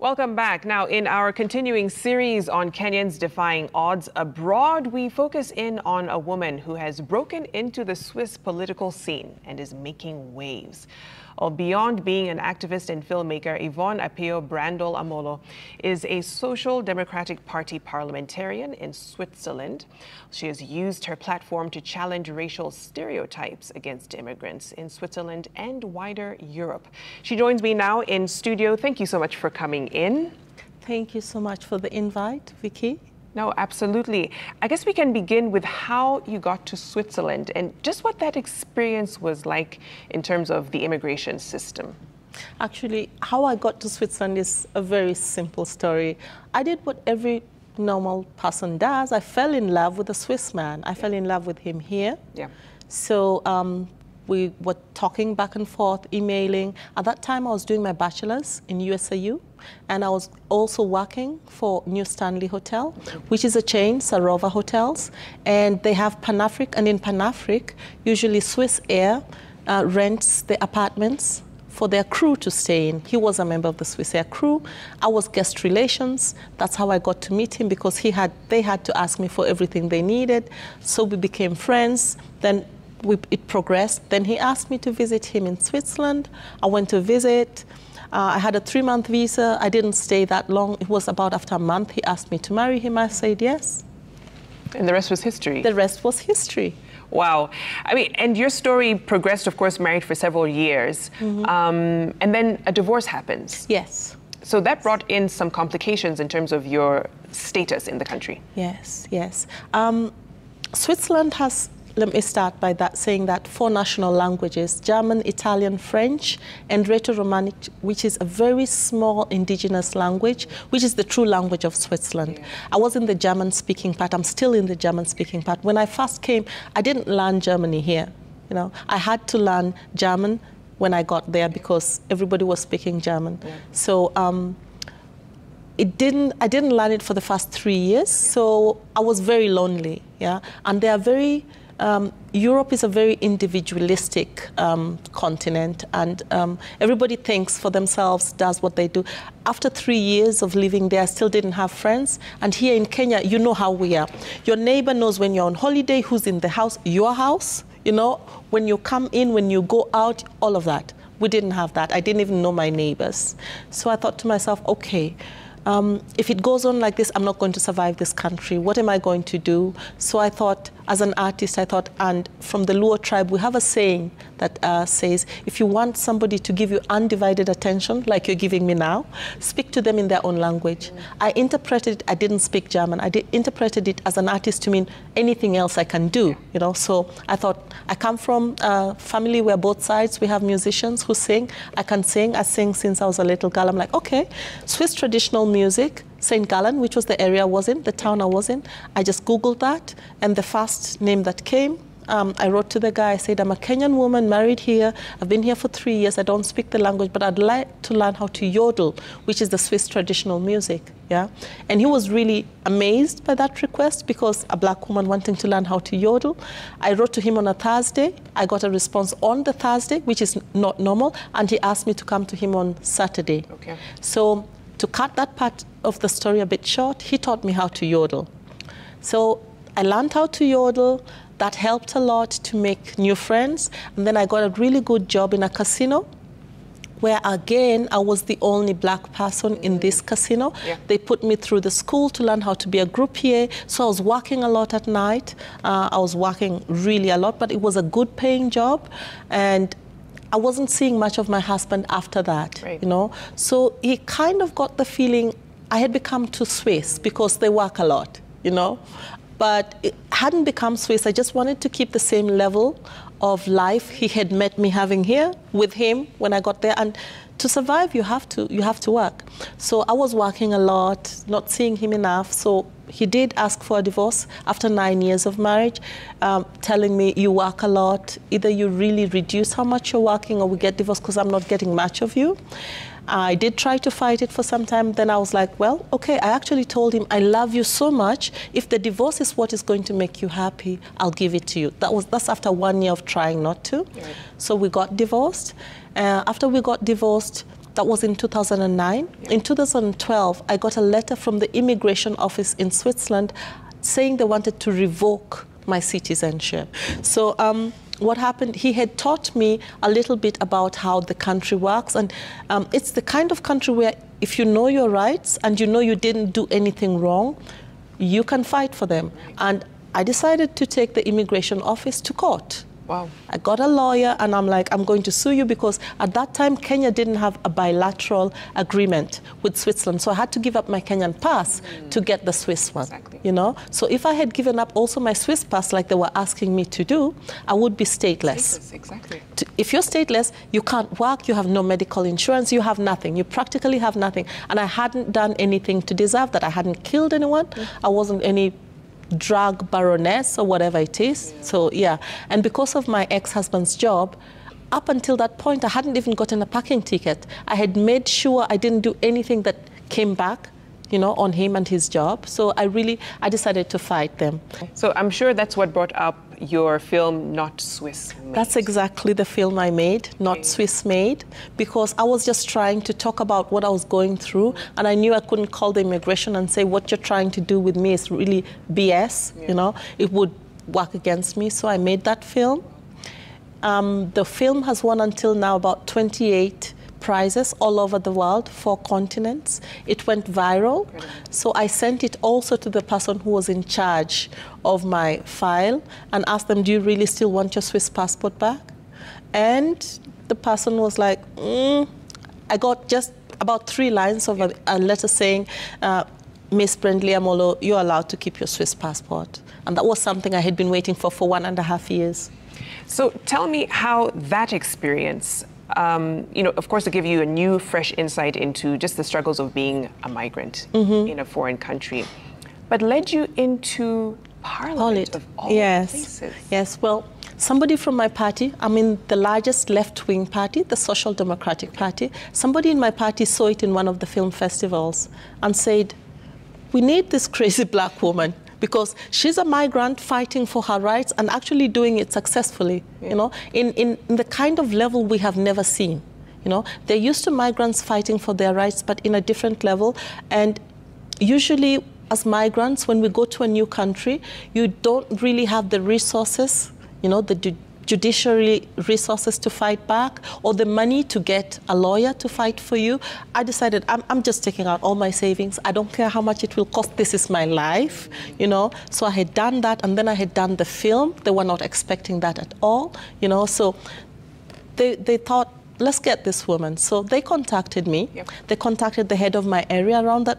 Welcome back. Now, in our continuing series on Kenyans defying odds abroad, we focus in on a woman who has broken into the Swiss political scene and is making waves. Well, beyond being an activist and filmmaker, Yvonne Apiyo Brändle-Amolo is a Social Democratic Party Parliamentarian in Switzerland. She has used her platform to challenge racial stereotypes against immigrants in Switzerland and wider Europe. She joins me now in studio. Thank you so much for coming in. Thank you so much for the invite, Vicky. No, absolutely. I guess we can begin with how you got to Switzerland and just what that experience was like in terms of the immigration system. Actually, how I got to Switzerland is a very simple story. I did what every normal person does. I fell in love with a Swiss man. I fell in love with him here. Yeah. So we were talking back and forth, emailing. At that time, I was doing my bachelor's in USAU, and I was also working for New Stanley Hotel, which is a chain, Sarova Hotels, and they have Pan-Afric, and in Pan-Afric, usually Swiss Air rents the apartments for their crew to stay in. He was a member of the Swiss Air crew. I was guest relations. That's how I got to meet him, because they had to ask me for everything they needed. So we became friends. Then it progressed. Then he asked me to visit him in Switzerland. I went to visit. I had a 3-month visa. I didn't stay that long. It was about after a month. He asked me to marry him. I said yes. And the rest was history. The rest was history. Wow. I mean, and your story progressed, of course, married for several years. And then a divorce happens. Yes. So that brought in some complications in terms of your status in the country. Yes, yes. Switzerland has, let me start by saying that 4 national languages: German, Italian, French, and Rheto-Romanic, which is a very small indigenous language, which is the true language of Switzerland. Yeah. I was in the German-speaking part. I'm still in the German-speaking part. When I first came, I didn't learn Germany here. You know, I had to learn German when I got there because everybody was speaking German. Yeah. So I didn't learn it for the first 3 years. So I was very lonely. Yeah, and they are very. Europe is a very individualistic continent, and everybody thinks for themselves, does what they do. After 3 years of living there, I still didn't have friends. And here in Kenya, you know how we are. Your neighbor knows when you're on holiday, who's in the house, your house, you know, when you come in, when you go out, all of that. We didn't have that. I didn't even know my neighbors. So I thought to myself, okay, if it goes on like this, I'm not going to survive this country. What am I going to do? So I thought, as an artist, and from the Luo tribe, we have a saying that says, if you want somebody to give you undivided attention, like you're giving me now, speak to them in their own language. I interpreted it, I didn't speak German. I interpreted it as an artist to mean anything else I can do, you know. So I thought, I come from a family where both sides, we have musicians who sing. I can sing. I sing since I was a little girl. I'm like, okay, Swiss traditional music, St. Gallen, which was the area I was in, the town I was in. I just Googled that, and the first name that came, I wrote to the guy. I said, I'm a Kenyan woman, married here. I've been here for 3 years. I don't speak the language, but I'd like to learn how to yodel, which is the Swiss traditional music. Yeah, and he was really amazed by that request, because a black woman wanting to learn how to yodel. I wrote to him on a Thursday. I got a response on the Thursday, which is not normal, and he asked me to come to him on Saturday. Okay. So to cut that part of the story a bit short, he taught me how to yodel. So I learned how to yodel. That helped a lot to make new friends. And then I got a really good job in a casino, where again, I was the only black person in this casino. Yeah. They put me through the school to learn how to be a groupier. So I was working a lot at night. I was working really a lot, but it was a good paying job. And I wasn't seeing much of my husband after that, right. You know. So he kind of got the feeling I had become too Swiss because they work a lot, you know. But it hadn't become Swiss. I just wanted to keep the same level of life he had met me having here with him when I got there. And to survive, you have to work. So I was working a lot, not seeing him enough. So he did ask for a divorce after 9 years of marriage, telling me, you work a lot. Either you really reduce how much you're working, or we get divorced because I'm not getting much of you. I did try to fight it for some time. Then I was like, well, okay, I actually told him, I love you so much. If the divorce is what is going to make you happy, I'll give it to you. That's after 1 year of trying not to. Right. So we got divorced. After we got divorced, That was in 2009. Yeah. In 2012, I got a letter from the immigration office in Switzerland saying they wanted to revoke my citizenship. So what happened, he had taught me a little bit about how the country works. And it's the kind of country where if you know your rights and you know you didn't do anything wrong, you can fight for them. And I decided to take the immigration office to court. Wow. I got a lawyer and I'm like, I'm going to sue you because at that time Kenya didn't have a bilateral agreement with Switzerland. So I had to give up my Kenyan pass to get the Swiss one. Exactly. You know? So if I had given up also my Swiss pass like they were asking me to do, I would be stateless. Exactly. If you're stateless, you can't work, you have no medical insurance, you have nothing. You practically have nothing. And I hadn't done anything to deserve that. I hadn't killed anyone. I wasn't any drug baroness or whatever it is. Yeah. So yeah, and because of my ex-husband's job, up until that point I hadn't even gotten a parking ticket. I had made sure I didn't do anything that came back, you know, on him and his job. So I decided to fight them. So I'm sure that's what brought up your film, Not Swiss Made. That's exactly the film I made, Not Swiss Made, because I was just trying to talk about what I was going through, and I knew I couldn't call the immigration and say, what you're trying to do with me is really BS, you know, it would work against me, so I made that film. The film has won until now about 28 prizes all over the world, 4 continents. It went viral. So I sent it also to the person who was in charge of my file and asked them, do you really still want your Swiss passport back? And the person was like, I got just about 3 lines of a letter saying, Miss Brändle-Amolo, you're allowed to keep your Swiss passport. And that was something I had been waiting for 1.5 years. So tell me how that experience, you know, of course, to give you a new, fresh insight into just the struggles of being a migrant in a foreign country, but led you into Parliament of all places. Yes, well, somebody from my party, I'm in the largest left-wing party, the Social Democratic Party. Somebody in my party saw it in one of the film festivals and said, we need this crazy black woman, because she's a migrant fighting for her rights and actually doing it successfully, you know, in the kind of level we have never seen. You know, they're used to migrants fighting for their rights, but in a different level. And usually, as migrants, when we go to a new country, you don't really have the resources, you know, the judiciary resources to fight back, or the money to get a lawyer to fight for you. I decided I'm just taking out all my savings. I don't care how much it will cost. This is my life, you know. So I had done that, and then I had done the film. They were not expecting that at all, you know. So they thought, let's get this woman. So they contacted me. They contacted the head of my area around that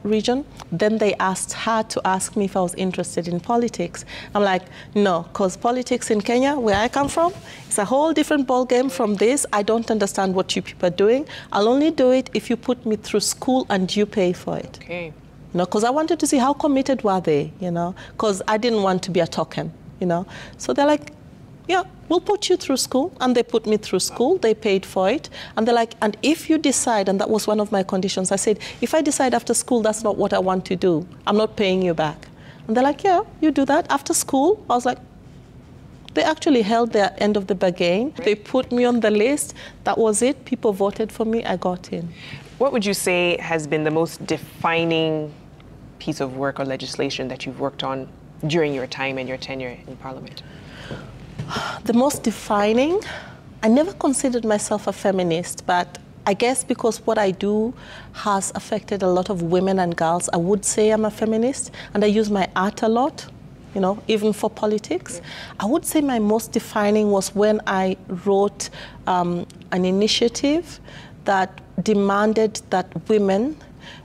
region. Then they asked her to ask me if I was interested in politics. I'm like, no, because politics in Kenya, where I come from, it's a whole different ballgame from this. I don't understand what you people are doing. I'll only do it if you put me through school and you pay for it. Okay. You know, because I wanted to see how committed were they, you know, because I didn't want to be a token, you know. So they're like, yeah, we'll put you through school. And they put me through school. They paid for it. And they're like, and if you decide, and that was one of my conditions, I said, if I decide after school that's not what I want to do, I'm not paying you back. And they're like, yeah, you do that. After school, I was like, they actually held their end of the bargain. They put me on the list. That was it. People voted for me. I got in. What would you say has been the most defining piece of work or legislation that you've worked on during your time and your tenure in Parliament? The most defining, I never considered myself a feminist, but I guess because what I do has affected a lot of women and girls, I would say I'm a feminist, and I use my art a lot, you know, even for politics. I would say my most defining was when I wrote an initiative that demanded that women,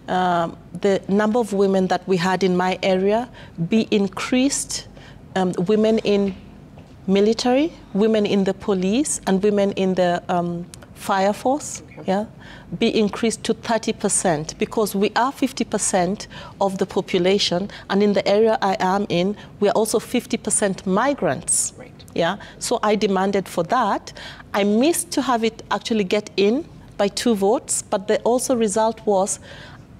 the number of women that we had in my area, be increased, women in military, women in the police, and women in the fire force, be increased to 30%, because we are 50% of the population, and in the area I am in, we are also 50% migrants. Right. Yeah, so I demanded for that. I missed to have it actually get in by 2 votes, but the also result was,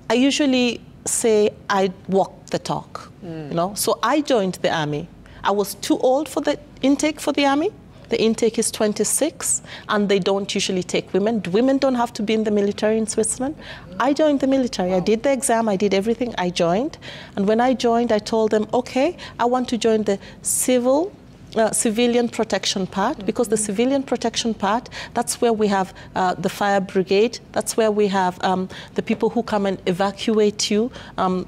I usually say I walk the talk, you know, so I joined the army. I was too old for the intake for the army. The intake is 26, and they don't usually take women. Women don't have to be in the military in Switzerland. I joined the military. I did the exam. I did everything. I joined. And when I joined, I told them, okay, I want to join the civilian protection part, because the civilian protection part, that's where we have the fire brigade, that's where we have the people who come and evacuate you.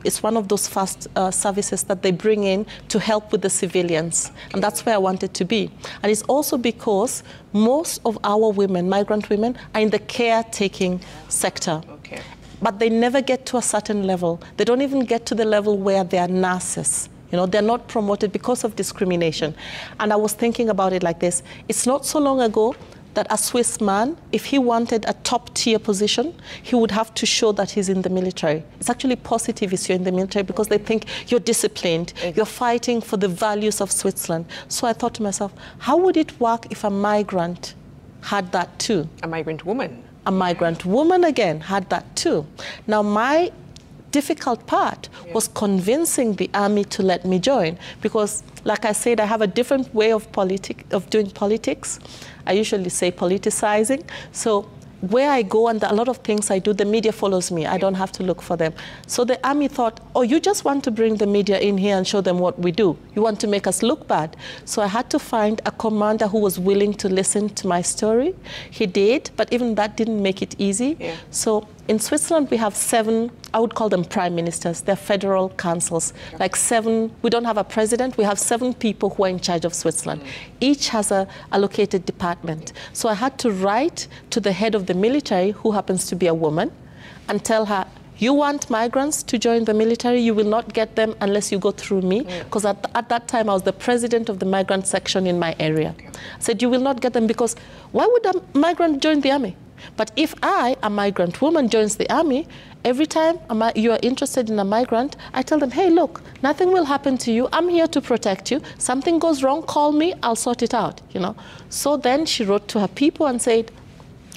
It's one of those fast services that they bring in to help with the civilians, and that's where I wanted to be. And it's also because most of our women, migrant women, are in the caretaking sector. Okay. But they never get to a certain level. They don't even get to the level where they are nurses. You know, they're not promoted because of discrimination. And I was thinking about it like this. It's not so long ago that a Swiss man, if he wanted a top-tier position, he would have to show that he's in the military. It's actually positive if you're in the military, because they think you're disciplined, you're fighting for the values of Switzerland. So I thought to myself, how would it work if a migrant had that too? A migrant woman. A migrant woman, again, had that too. Now, my difficult part was convincing the army to let me join, because, like I said, I have a different way of doing politics. I usually say politicizing. So where I go and a lot of things I do, the media follows me. I don't have to look for them. So the army thought, oh, you just want to bring the media in here and show them what we do. You want to make us look bad. So I had to find a commander who was willing to listen to my story. He did, but even that didn't make it easy. Yeah. So in Switzerland, we have 7, I would call them prime ministers. They're federal councils, like 7. We don't have a president. We have 7 people who are in charge of Switzerland. Each has a allocated department. So I had to write to the head of the military, who happens to be a woman, and tell her, you want migrants to join the military? You will not get them unless you go through me. Because at that time, I was the president of the migrant section in my area. I said, you will not get them, because why would a migrant join the army? But if I, a migrant woman, joins the army, every time you are interested in a migrant, I tell them, hey, look, nothing will happen to you. I'm here to protect you. Something goes wrong, call me, I'll sort it out, you know. So then she wrote to her people and said,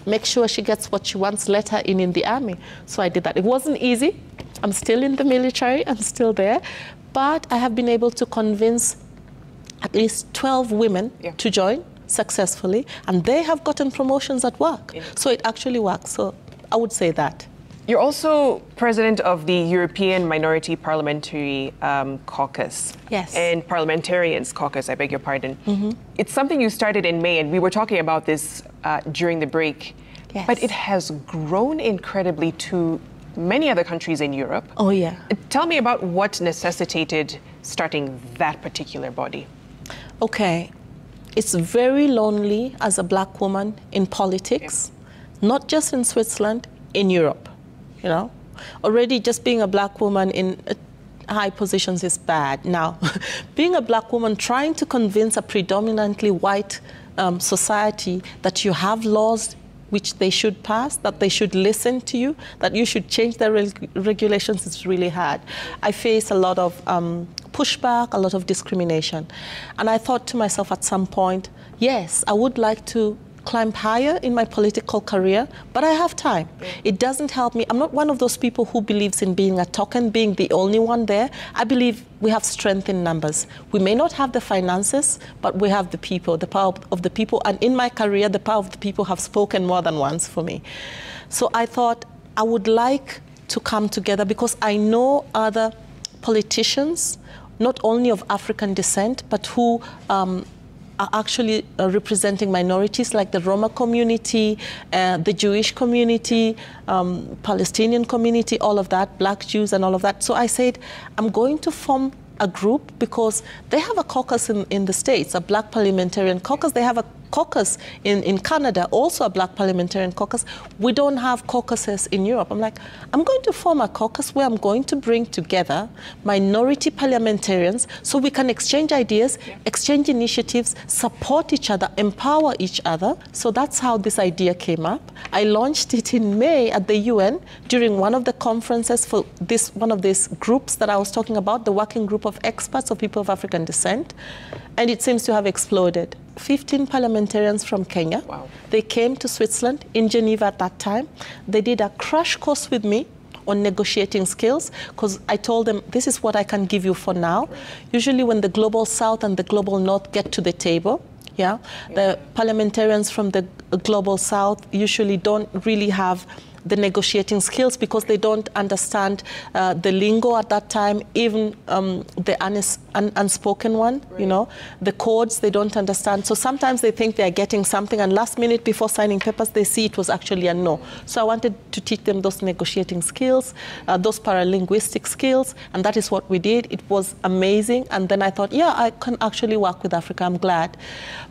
make sure she gets what she wants, let her in the army. So I did that. It wasn't easy. I'm still in the military, I'm still there. But I have been able to convince at least 12 women to join successfully, and they have gotten promotions at work. So it actually works. So I would say that. You're also president of the European Minority Parliamentary Caucus. Yes. And Parliamentarians Caucus, I beg your pardon. It's something you started in May, and we were talking about this during the break. Yes. But it has grown incredibly to many other countries in Europe. Oh, yeah. Tell me about what necessitated starting that particular body. Okay. It's very lonely as a black woman in politics, not just in Switzerland, in Europe, you know. Already just being a black woman in high positions is bad. Now, being a black woman trying to convince a predominantly white society that you have laws which they should pass, that they should listen to you, that you should change their regulations is really hard. I face a lot of pushback, a lot of discrimination. And I thought to myself at some point, yes, I would like to climb higher in my political career, but I have time. It doesn't help me. I'm not one of those people who believes in being a token, being the only one there. I believe we have strength in numbers. We may not have the finances, but we have the people, the power of the people. And in my career, the power of the people have spoken more than once for me. So I thought I would like to come together, because I know other politicians, not only of African descent, but who are actually representing minorities like the Roma community, the Jewish community, Palestinian community, all of that, black Jews and all of that. So I said, I'm going to form a group, because they have a caucus in the States, a black parliamentarian caucus. They have a caucus in Canada, also a black parliamentarian caucus. We don't have caucuses in Europe. I'm like, I'm going to form a caucus where I'm going to bring together minority parliamentarians so we can exchange ideas, exchange initiatives, support each other, empower each other. So that's how this idea came up. I launched it in May at the UN during one of the conferences for one of these groups that I was talking about, the working group of experts of people of African descent, and it seems to have exploded. 15 parliamentarians from Kenya. Wow. They came to Switzerland in Geneva at that time. They did a crash course with me on negotiating skills, because I told them, this is what I can give you for now. Usually when the global south and the global north get to the table, Yeah? The parliamentarians from the Global South usually don't really have the negotiating skills because they don't understand the lingo at that time, even the unspoken one, right. You know, the codes they don't understand. So sometimes they think they're getting something and last minute before signing papers, they see it was actually a no. So I wanted to teach them those negotiating skills, those paralinguistic skills, and that is what we did. It was amazing. And then I thought, yeah, I can actually work with Africa. I'm glad.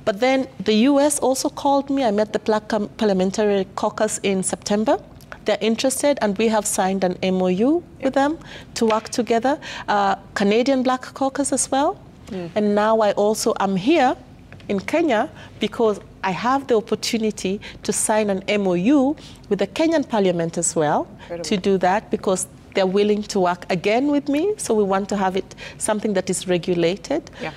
But then the US also called me. I met the Black Parliamentary Caucus in September. They're interested, and we have signed an MOU with them to work together. Canadian Black Caucus as well. And now I also am here in Kenya because I have the opportunity to sign an MOU with the Kenyan Parliament as well. Incredible. To do that because they're willing to work again with me. So we want to have it something that is regulated. Yeah.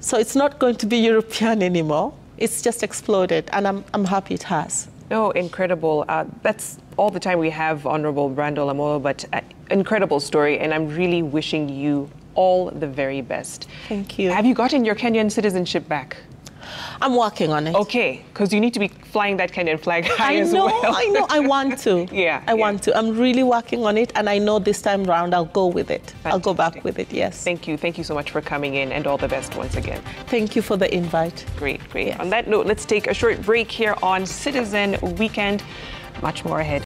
So it's not going to be European anymore. It's just exploded, and I'm happy it has. No, incredible. That's all the time we have, Honorable Brändle-Amolo, but incredible story, and I'm really wishing you all the very best. Thank you. Have you gotten your Kenyan citizenship back? I'm working on it. Okay, because you need to be flying that Kenyan flag high as well. I know, I want to. I want to. I'm really working on it, and I know this time round I'll go with it. Fantastic. I'll go back with it, yes. Thank you. Thank you so much for coming in, and all the best once again. Thank you for the invite. Great, great. Yes. On that note, let's take a short break here on Citizen Weekend. Much more ahead.